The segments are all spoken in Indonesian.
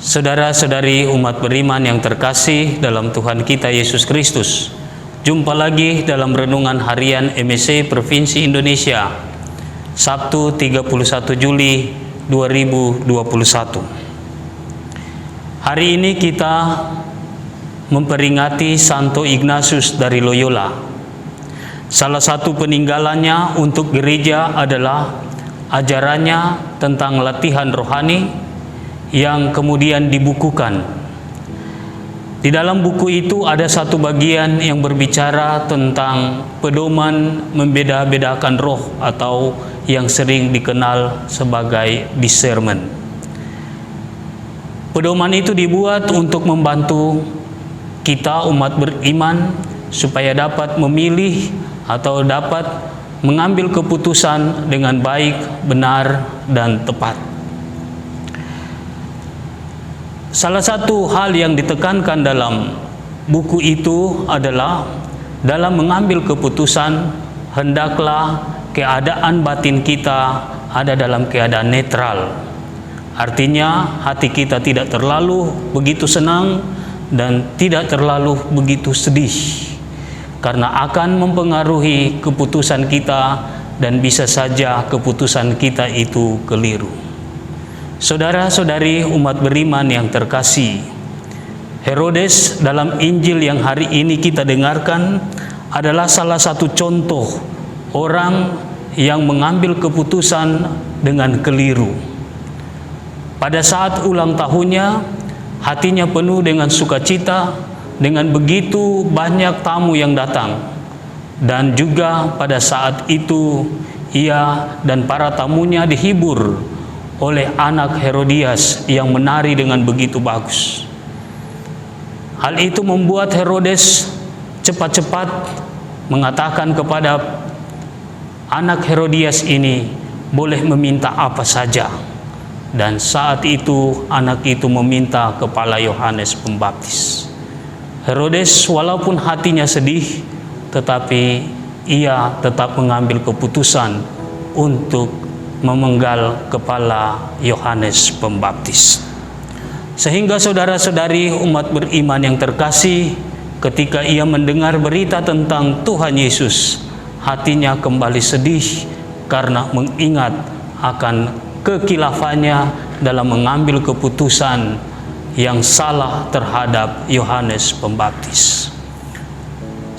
Saudara-saudari umat beriman yang terkasih dalam Tuhan kita Yesus Kristus, jumpa lagi dalam renungan harian MSC Provinsi Indonesia, Sabtu 31 Juli 2021. Hari ini kita memperingati Santo Ignatius dari Loyola. Salah satu peninggalannya untuk gereja adalah ajarannya tentang latihan rohani yang kemudian dibukukan. Di dalam buku itu ada satu bagian yang berbicara tentang pedoman membeda-bedakan roh atau yang sering dikenal sebagai discernment. Pedoman itu dibuat untuk membantu kita umat beriman supaya dapat memilih atau dapat mengambil keputusan dengan baik, benar, dan tepat. Salah satu hal yang ditekankan dalam buku itu adalah dalam mengambil keputusan hendaklah keadaan batin kita ada dalam keadaan netral. Artinya hati kita tidak terlalu begitu senang dan tidak terlalu begitu sedih, karena akan mempengaruhi keputusan kita dan bisa saja keputusan kita itu keliru. Saudara-saudari umat beriman yang terkasih, Herodes dalam Injil yang hari ini kita dengarkan adalah salah satu contoh orang yang mengambil keputusan dengan keliru. Pada saat ulang tahunnya, hatinya penuh dengan sukacita, dengan begitu banyak tamu yang datang. Dan juga pada saat itu, ia dan para tamunya dihibur oleh anak Herodias yang menari dengan begitu bagus. Hal itu membuat Herodes cepat-cepat mengatakan kepada anak Herodias ini boleh meminta apa saja. Dan saat itu anak itu meminta kepala Yohanes Pembaptis. Herodes walaupun hatinya sedih, tetapi ia tetap mengambil keputusan untuk memenggal kepala Yohanes Pembaptis. Sehingga saudara-saudari umat beriman yang terkasih, ketika ia mendengar berita tentang Tuhan Yesus, hatinya kembali sedih karena mengingat akan kekilafannya dalam mengambil keputusan yang salah terhadap Yohanes Pembaptis.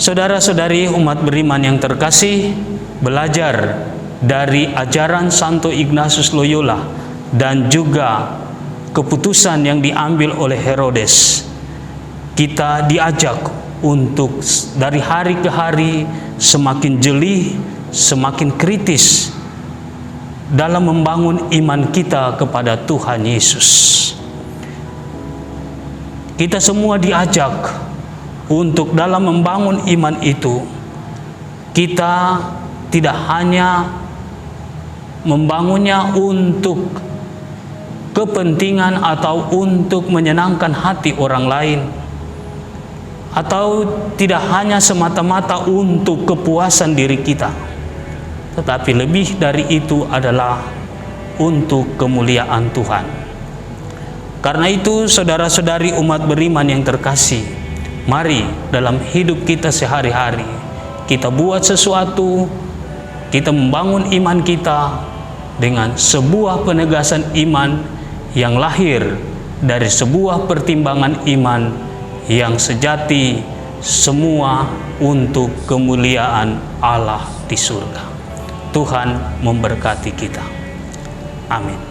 Saudara-saudari umat beriman yang terkasih, belajar dari ajaran Santo Ignatius Loyola dan juga keputusan yang diambil oleh Herodes, kita diajak untuk dari hari ke hari semakin jeli, semakin kritis dalam membangun iman kita kepada Tuhan Yesus. Kita semua diajak untuk dalam membangun iman itu, kita tidak hanya membangunnya untuk kepentingan atau untuk menyenangkan hati orang lain, atau tidak hanya semata-mata untuk kepuasan diri kita, tetapi lebih dari itu adalah untuk kemuliaan Tuhan. Karena itu saudara-saudari umat beriman yang terkasih, mari dalam hidup kita sehari-hari kita buat sesuatu, kita membangun iman kita dengan sebuah penegasan iman yang lahir dari sebuah pertimbangan iman yang sejati, semua untuk kemuliaan Allah di surga. Tuhan memberkati kita. Amin.